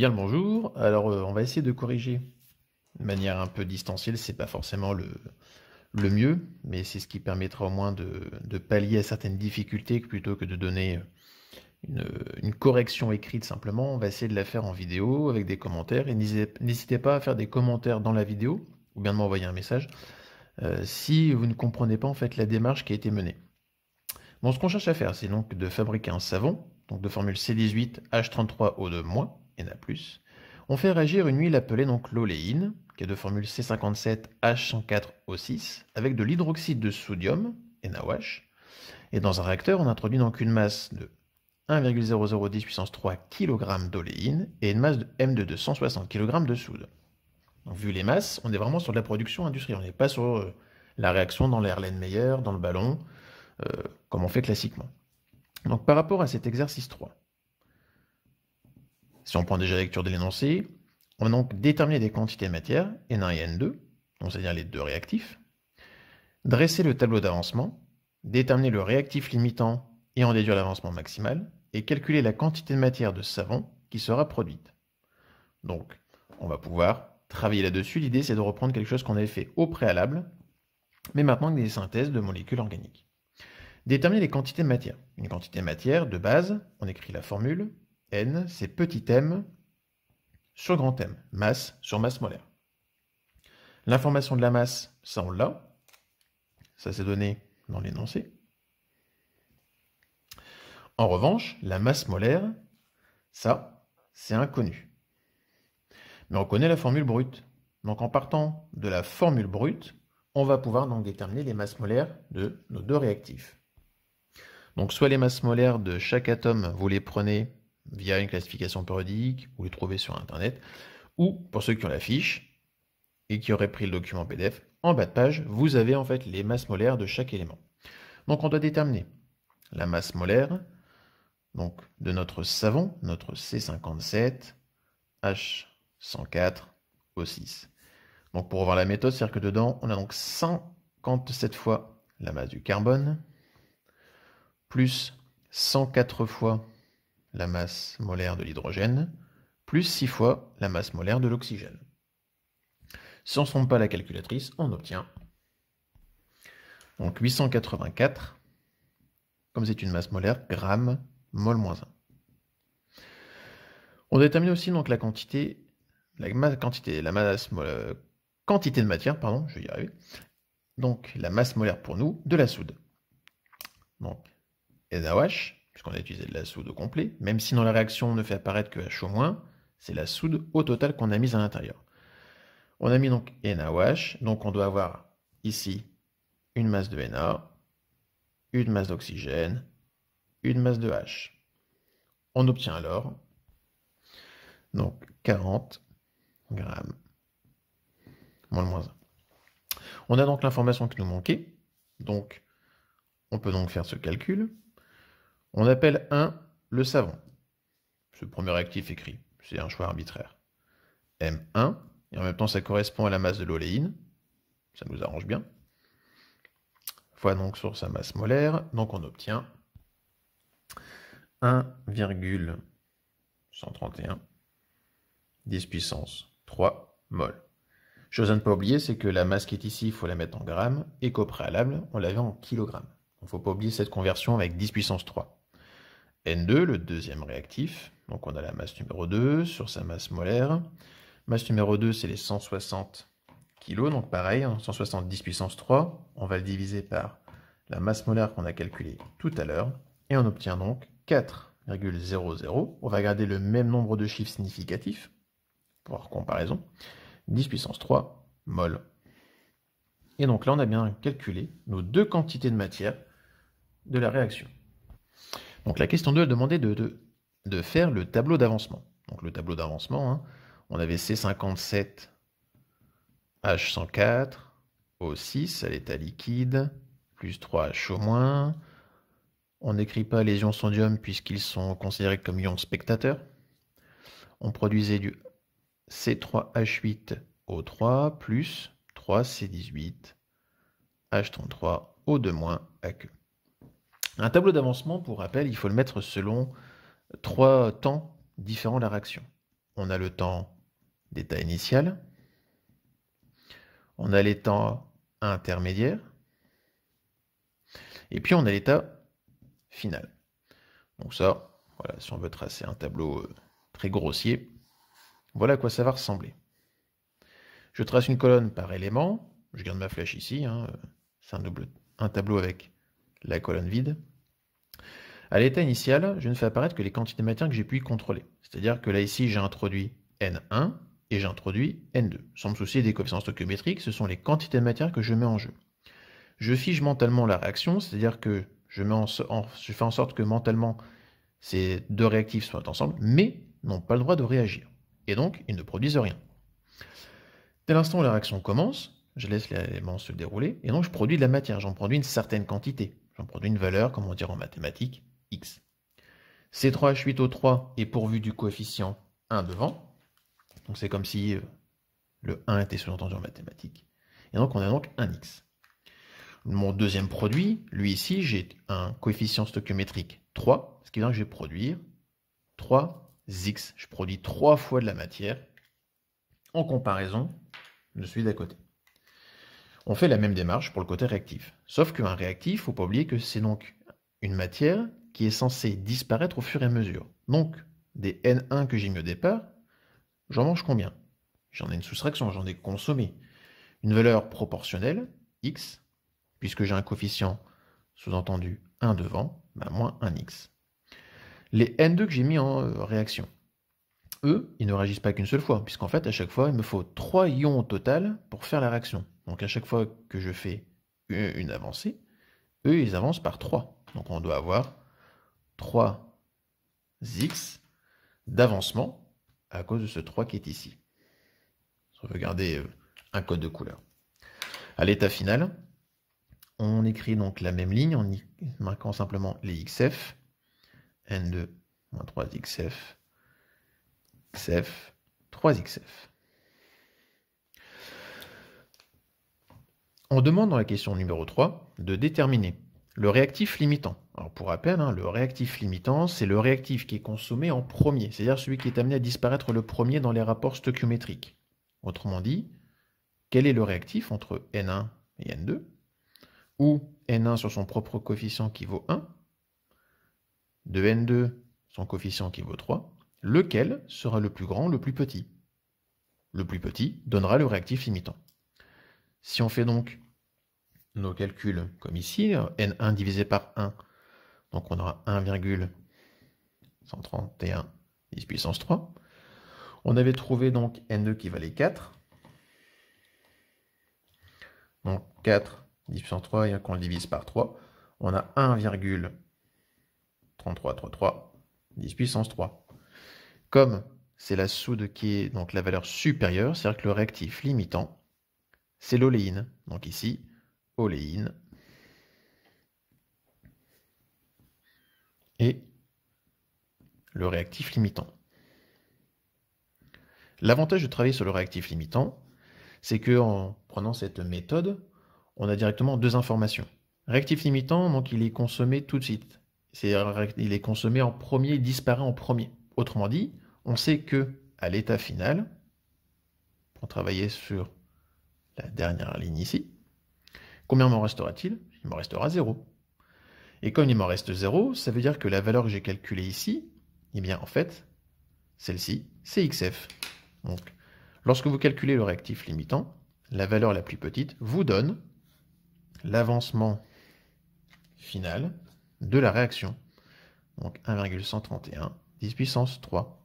Bien le bonjour. Alors, on va essayer de corriger de manière un peu distancielle. C'est pas forcément le mieux, mais c'est ce qui permettra au moins de pallier à certaines difficultés plutôt que de donner une correction écrite simplement. On va essayer de la faire en vidéo avec des commentaires. Et n'hésitez pas à faire des commentaires dans la vidéo ou bien de m'envoyer un message si vous ne comprenez pas en fait la démarche qui a été menée. Bon, ce qu'on cherche à faire, c'est donc de fabriquer un savon, donc de formule C18H33O2-, Na+. On fait réagir une huile appelée donc l'oléine, qui est de formule C57H104O6, avec de l'hydroxyde de sodium, NaOH. Et dans un réacteur, on introduit donc une masse de 1,0010 puissance 3 kg d'oléine et une masse de M2 de 160 kg de soude. Donc, vu les masses, on est vraiment sur de la production industrielle, on n'est pas sur la réaction dans l'Erlenmeyer, dans le ballon, comme on fait classiquement. Donc par rapport à cet exercice 3, si on prend déjà la lecture de l'énoncé, on va donc déterminer des quantités de matière, N1 et N2, c'est-à-dire les deux réactifs, dresser le tableau d'avancement, déterminer le réactif limitant et en déduire l'avancement maximal, et calculer la quantité de matière de savon qui sera produite. Donc, on va pouvoir travailler là-dessus. L'idée, c'est de reprendre quelque chose qu'on avait fait au préalable, mais maintenant avec des synthèses de molécules organiques. Déterminer les quantités de matière. Une quantité de matière, de base, on écrit la formule. N, c'est petit m sur grand M, masse sur masse molaire. L'information de la masse, ça on l'a. Ça c'est donné dans l'énoncé. En revanche, la masse molaire, ça, c'est inconnu. Mais on connaît la formule brute. Donc en partant de la formule brute, on va pouvoir donc déterminer les masses molaires de nos deux réactifs. Donc soit les masses molaires de chaque atome, vous les prenez via une classification périodique, vous les trouvez sur Internet, ou pour ceux qui ont la fiche et qui auraient pris le document PDF, en bas de page, vous avez en fait les masses molaires de chaque élément. Donc on doit déterminer la masse molaire donc, de notre savon, notre C57H104O6. Donc pour revoir la méthode, c'est-à-dire que dedans, on a donc 57 fois la masse du carbone, plus 104 fois la masse molaire de l'hydrogène, plus 6 fois la masse molaire de l'oxygène. Si on ne se trompe pas la calculatrice, on obtient donc 884, comme c'est une masse molaire, grammes, mol moins 1. On détermine aussi donc la quantité de matière, pardon, je vais y arriver, donc la masse molaire pour nous de la soude. Donc NaOH, puisqu'on a utilisé de la soude au complet, même si dans la réaction on ne fait apparaître que H-, c'est la soude au total qu'on a mise à l'intérieur. On a mis donc NaOH, donc on doit avoir ici une masse de Na, une masse d'oxygène, une masse de H. On obtient alors donc 40 grammes, moins le moins 1. On a donc l'information qui nous manquait, donc on peut donc faire ce calcul. On appelle 1 le savon. Ce premier réactif écrit, c'est un choix arbitraire. M1, et en même temps ça correspond à la masse de l'oléine, ça nous arrange bien. Fois donc sur sa masse molaire, donc on obtient 1,131 10 puissance 3 mol. Chose à ne pas oublier, c'est que la masse qui est ici, il faut la mettre en grammes, et qu'au préalable, on l'avait en kilogrammes. Il ne faut pas oublier cette conversion avec 10 puissance 3. N2, le deuxième réactif, donc on a la masse numéro 2 sur sa masse molaire. Masse numéro 2, c'est les 160 kg, donc pareil, 170 puissance 3, on va le diviser par la masse molaire qu'on a calculée tout à l'heure, et on obtient donc 4,00. On va garder le même nombre de chiffres significatifs, pour comparaison, 10 puissance 3 mol. Et donc là, on a bien calculé nos deux quantités de matière de la réaction. Donc la question 2, elle demandait de faire le tableau d'avancement. Donc le tableau d'avancement, on avait C57H104, O6 à l'état liquide, plus 3H-. On n'écrit pas les ions sodium puisqu'ils sont considérés comme ions spectateurs. On produisait du C3H8O3 plus 3C18H33O2- aqueux. Un tableau d'avancement, pour rappel, il faut le mettre selon 3 temps différents de la réaction. on a le temps d'état initial, on a l'état intermédiaire, et puis on a l'état final. Donc ça, voilà, si on veut tracer un tableau très grossier, voilà à quoi ça va ressembler. Je trace une colonne par élément, je garde ma flèche ici, hein, c'est un tableau avec la colonne vide. À l'état initial, je ne fais apparaître que les quantités de matière que j'ai pu y contrôler. C'est-à-dire que là, ici, j'ai introduit N1 et j'ai introduit N2. Sans me soucier des coefficients stoichiométriques, ce sont les quantités de matière que je mets en jeu. Je fige mentalement la réaction, c'est-à-dire que je fais en sorte que mentalement, ces deux réactifs soient ensemble, mais n'ont pas le droit de réagir. Et donc, ils ne produisent rien. Dès l'instant où la réaction commence, je laisse l'élément se dérouler, et donc je produis de la matière, j'en produis une certaine quantité. J'en produis une valeur, comme on dirait en mathématiques, X. C3H8O3 est pourvu du coefficient 1 devant. Donc c'est comme si le 1 était sous-entendu en mathématiques. Et donc on a donc un X. Mon deuxième produit, lui ici, j'ai un coefficient stoichiométrique 3, ce qui veut dire que je vais produire 3X. Je produis 3 fois de la matière en comparaison de celui d'à côté. On fait la même démarche pour le côté réactif. Sauf qu'un réactif, il ne faut pas oublier que c'est donc une matière qui est censée disparaître au fur et à mesure. Donc, des N1 que j'ai mis au départ, j'en mange combien? J'en ai une soustraction, j'en ai consommé. Une valeur proportionnelle, X, puisque j'ai un coefficient sous-entendu 1 devant, moins 1X. Les N2 que j'ai mis en réaction, eux, ils ne réagissent pas qu'une seule fois, puisqu'en fait, à chaque fois, il me faut 3 ions au total pour faire la réaction. Donc à chaque fois que je fais une avancée, eux, ils avancent par 3. Donc on doit avoir 3x d'avancement à cause de ce 3 qui est ici. On veut garder un code de couleur. À l'état final, on écrit donc la même ligne en y marquant simplement les XF, N2 moins 3XF, XF, 3XF. On demande dans la question numéro 3 de déterminer le réactif limitant. Alors pour rappel, le réactif limitant, c'est le réactif qui est consommé en premier, c'est-à-dire celui qui est amené à disparaître le premier dans les rapports stoichiométriques. Autrement dit, quel est le réactif entre N1 et N2, ou N1 sur son propre coefficient qui vaut 1, de N2 son coefficient qui vaut 3, lequel sera le plus grand, le plus petit? Le plus petit donnera le réactif limitant. Si on fait donc nos calculs comme ici, N1 divisé par 1, donc on aura 1,131 10 puissance 3. On avait trouvé donc N2 qui valait 4. Donc 4 10 puissance 3, et qu'on le divise par 3, on a 1,3333 10 puissance 3. Comme c'est la soude qui est donc la valeur supérieure, c'est-à-dire que le réactif limitant, c'est l'oléine. Donc ici, oléine et le réactif limitant. L'avantage de travailler sur le réactif limitant, c'est qu'en prenant cette méthode, on a directement deux informations. Réactif limitant, donc il est consommé tout de suite. Il est consommé en premier, il disparaît en premier. Autrement dit, on sait que à l'état final, pour travailler sur la dernière ligne ici, combien m'en restera-t-il? Il m'en restera 0. Et comme il m'en reste 0, ça veut dire que la valeur que j'ai calculée ici, eh bien en fait, celle-ci, c'est XF. Donc, lorsque vous calculez le réactif limitant, la valeur la plus petite vous donne l'avancement final de la réaction. Donc 1,131 10 puissance 3.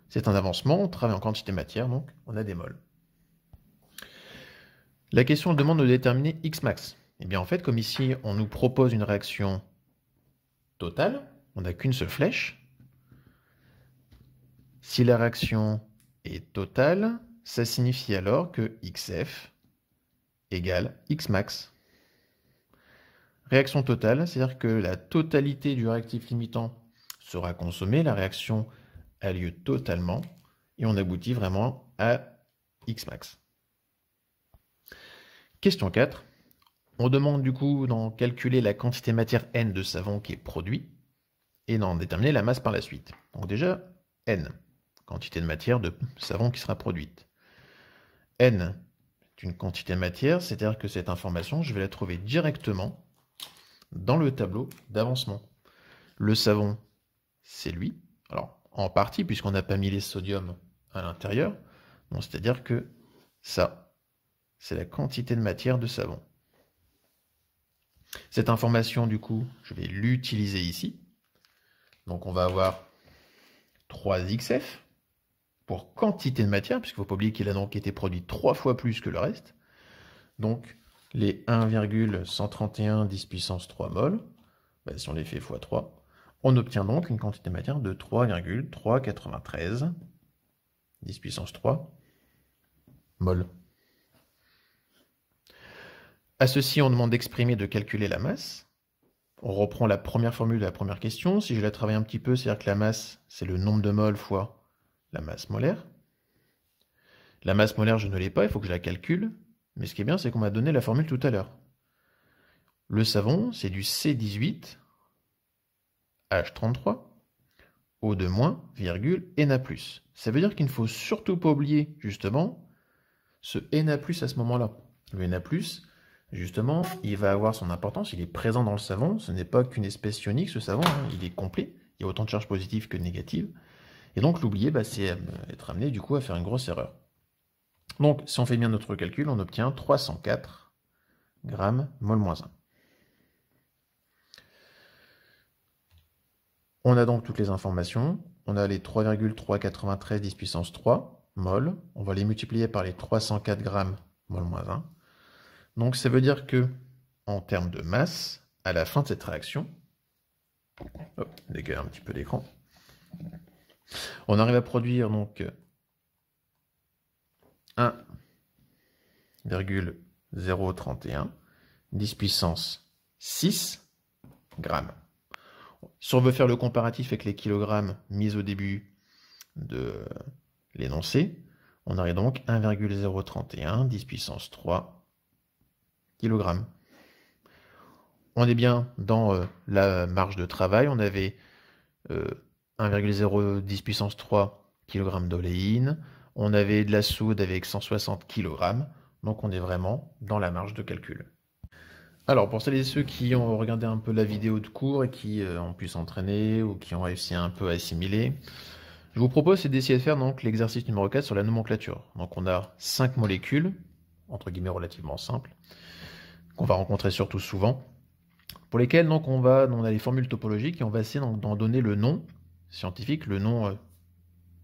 C'est un avancement, on travaille en quantité matière, donc on a des moles. La question demande de déterminer X max. Et bien en fait, comme ici on nous propose une réaction totale, on n'a qu'une seule flèche. Si la réaction est totale, ça signifie alors que XF égale X max. Réaction totale, c'est-à-dire que la totalité du réactif limitant sera consommée, la réaction a lieu totalement, et on aboutit vraiment à X max. Question 4. On demande du coup d'en calculer la quantité matière N de savon qui est produit, et d'en déterminer la masse par la suite. Donc déjà, N. quantité de matière de savon qui sera produite. N est une quantité de matière, c'est-à-dire que cette information, je vais la trouver directement dans le tableau d'avancement. Le savon, c'est lui. Alors, en partie, puisqu'on n'a pas mis les sodiums à l'intérieur. C'est-à-dire que ça, c'est la quantité de matière de savon. Cette information, du coup, je vais l'utiliser ici. Donc, on va avoir 3XF pour quantité de matière, puisqu'il ne faut pas oublier qu'il a donc été produit 3 fois plus que le reste. Donc, les 1,131 10 puissance 3 mol, si on les fait x 3, on obtient donc une quantité de matière de 3,393 10 puissance 3 mol. À ceci, on demande d'exprimer, de calculer la masse. On reprend la première formule de la première question. Si je la travaille un petit peu, c'est-à-dire que la masse, c'est le nombre de moles fois la masse molaire. La masse molaire, je ne l'ai pas, il faut que je la calcule. Mais ce qui est bien, c'est qu'on m'a donné la formule tout à l'heure. Le savon, c'est du C18 H33 O2-, virgule, Na+. Ça veut dire qu'il ne faut surtout pas oublier, justement, ce Na+, à ce moment-là. Le Na+, justement, il va avoir son importance, il est présent dans le savon, ce n'est pas qu'une espèce ionique, ce savon, hein, il est complet, il y a autant de charges positives que négatives, et donc l'oublier, c'est être amené du coup à faire une grosse erreur. Donc, si on fait bien notre calcul, on obtient 304 grammes mol-1. On a donc toutes les informations, on a les 3,393 10 puissance 3 mol, on va les multiplier par les 304 grammes mol-1. Donc ça veut dire que, en termes de masse, à la fin de cette réaction, décaler un petit peu l'écran, on arrive à produire donc 1,031 10 puissance 6 grammes. Si on veut faire le comparatif avec les kilogrammes mis au début de l'énoncé, on arrive donc 1,031 10 puissance 3 kg. On est bien dans la marge de travail, on avait 1,010 puissance 3 kg d'oléine, on avait de la soude avec 160 kg, donc on est vraiment dans la marge de calcul. Alors, pour celles et ceux qui ont regardé un peu la vidéo de cours et qui ont pu s'entraîner ou qui ont réussi un peu à assimiler, je vous propose d'essayer de faire donc l'exercice numéro 4 sur la nomenclature. Donc on a 5 molécules, entre guillemets relativement simples, qu'on va rencontrer surtout souvent, pour lesquelles donc on a les formules topologiques et on va essayer d'en donner le nom scientifique, le nom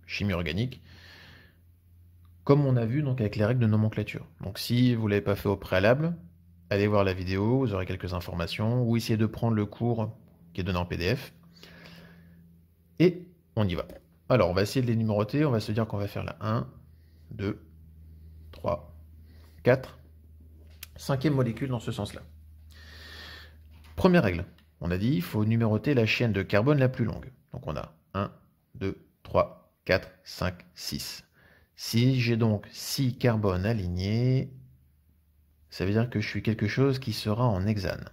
chimie organique, comme on a vu donc avec les règles de nomenclature. Donc si vous ne l'avez pas fait au préalable, allez voir la vidéo, vous aurez quelques informations, ou essayez de prendre le cours qui est donné en PDF. Et on y va. Alors, on va essayer de les numéroter, on va se dire qu'on va faire la 1, 2, 3, 4, 5e molécule dans ce sens-là. Première règle, on a dit il faut numéroter la chaîne de carbone la plus longue. Donc on a 1, 2, 3, 4, 5, 6. Si j'ai donc 6 carbones alignés, ça veut dire que je suis quelque chose qui sera en hexane.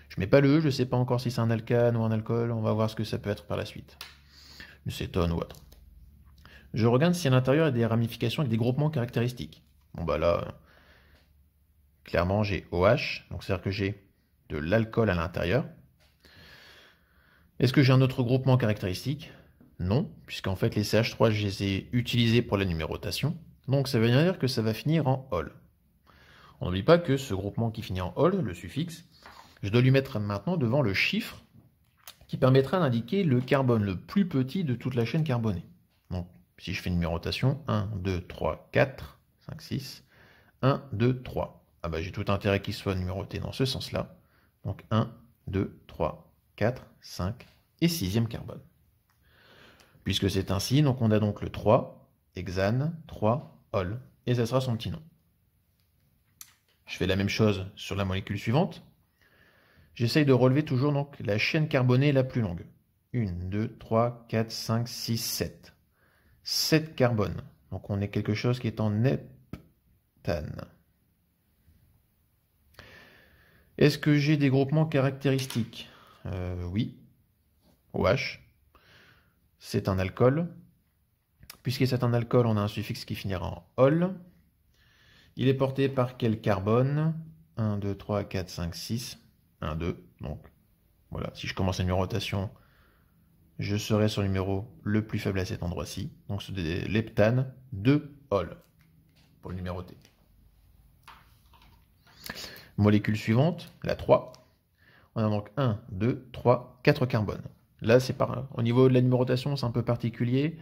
Je mets pas le E, je ne sais pas encore si c'est un alcane ou un alcool, on va voir ce que ça peut être par la suite. Une cétone ou autre. Je regarde si à l'intérieur il y a des ramifications avec des groupements caractéristiques. Bon là, clairement j'ai OH, donc c'est-à-dire que j'ai de l'alcool à l'intérieur. Est-ce que j'ai un autre groupement caractéristique? Non, puisqu'en fait les CH3 je les ai utilisés pour la numérotation. Donc ça veut dire que ça va finir en ol. On n'oublie pas que ce groupement qui finit en ol, le suffixe, je dois lui mettre maintenant devant le chiffre qui permettra d'indiquer le carbone le plus petit de toute la chaîne carbonée. Donc, si je fais une numérotation, 1, 2, 3, 4, 5, 6, 1, 2, 3. J'ai tout intérêt qu'il soit numéroté dans ce sens-là. Donc 1, 2, 3, 4, 5 et 6e carbone. Puisque c'est ainsi, donc on a donc le 3, hexane, 3, ol, et ça sera son petit nom. Je fais la même chose sur la molécule suivante. J'essaye de relever toujours donc la chaîne carbonée la plus longue. 1, 2, 3, 4, 5, 6, 7. 7 carbones. Donc on est quelque chose qui est en heptane. Est-ce que j'ai des groupements caractéristiques? Oui. OH. C'est un alcool. Puisque c'est un alcool, on a un suffixe qui finira en ol. Il est porté par quel carbone? 1, 2, 3, 4, 5, 6. 1, 2. Donc voilà, si je commence la numérotation, je serai sur le numéro le plus faible à cet endroit-ci. Donc c'est l'heptane 2-ol pour le numéroter. Molécule suivante, la 3. On a donc 1, 2, 3, 4 carbones. Là, c'est au niveau de la numérotation, c'est un peu particulier.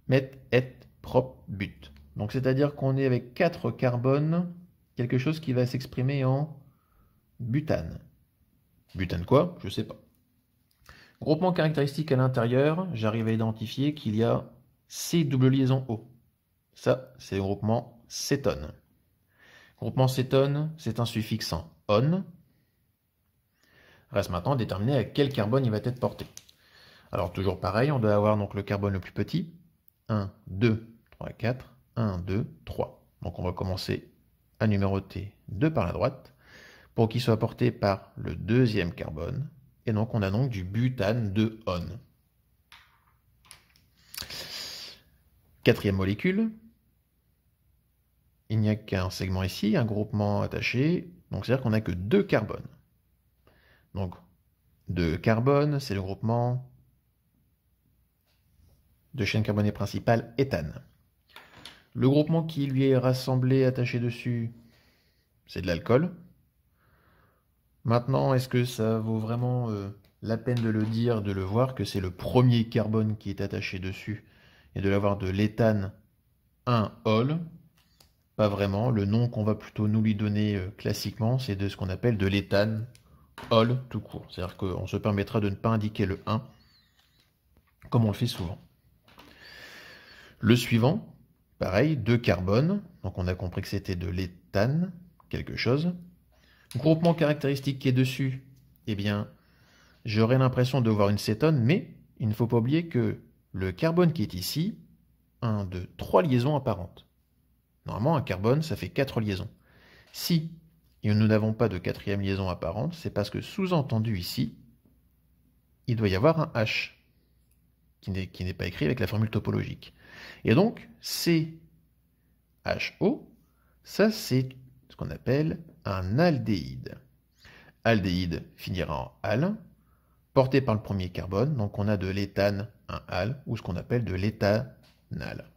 Met, et, prop, but. Donc c'est-à-dire qu'on est avec 4 carbones, quelque chose qui va s'exprimer en butane. Butane quoi? Je sais pas. Groupement caractéristique à l'intérieur, j'arrive à identifier qu'il y a C double liaison O. Ça, c'est le groupement cétone. Groupement cétone, c'est un suffixe en on. Reste maintenant à déterminer à quel carbone il va être porté. Alors toujours pareil, on doit avoir donc le carbone le plus petit. 1, 2, 3, 4. 1, 2, 3. Donc on va commencer à numéroter 2 par la droite pour qu'il soit porté par le deuxième carbone. Et donc on a donc du butane de on. Quatrième molécule. Il n'y a qu'un segment ici, un groupement attaché. Donc c'est-à-dire qu'on n'a que 2 carbones. Donc 2 carbones, c'est le groupement de chaîne carbonée principale éthane. Le groupement qui lui est rassemblé, attaché dessus, c'est de l'alcool. Maintenant, est-ce que ça vaut vraiment la peine de le dire, de le voir, que c'est le premier carbone qui est attaché dessus, et de l'avoir de l'éthane 1-ol? Pas vraiment. Le nom qu'on va plutôt nous lui donner classiquement, c'est de ce qu'on appelle de l'éthane ol tout court. C'est-à-dire qu'on se permettra de ne pas indiquer le 1, comme on le fait souvent. Le suivant, pareil, 2 carbones. Donc on a compris que c'était de l'éthane, quelque chose. Groupement caractéristique qui est dessus, eh bien, j'aurais l'impression de voir une cétone, mais il ne faut pas oublier que le carbone qui est ici, 1, 2, 3 liaisons apparentes. Normalement, un carbone, ça fait 4 liaisons. Si nous n'avons pas de quatrième liaison apparente, c'est parce que sous-entendu ici, il doit y avoir un H, qui n'est pas écrit avec la formule topologique. Et donc, CHO, ça c'est ce qu'on appelle un aldéhyde. Aldéhyde finira en al, porté par le premier carbone, donc on a de l'éthane, un al, ou ce qu'on appelle de l'éthanal.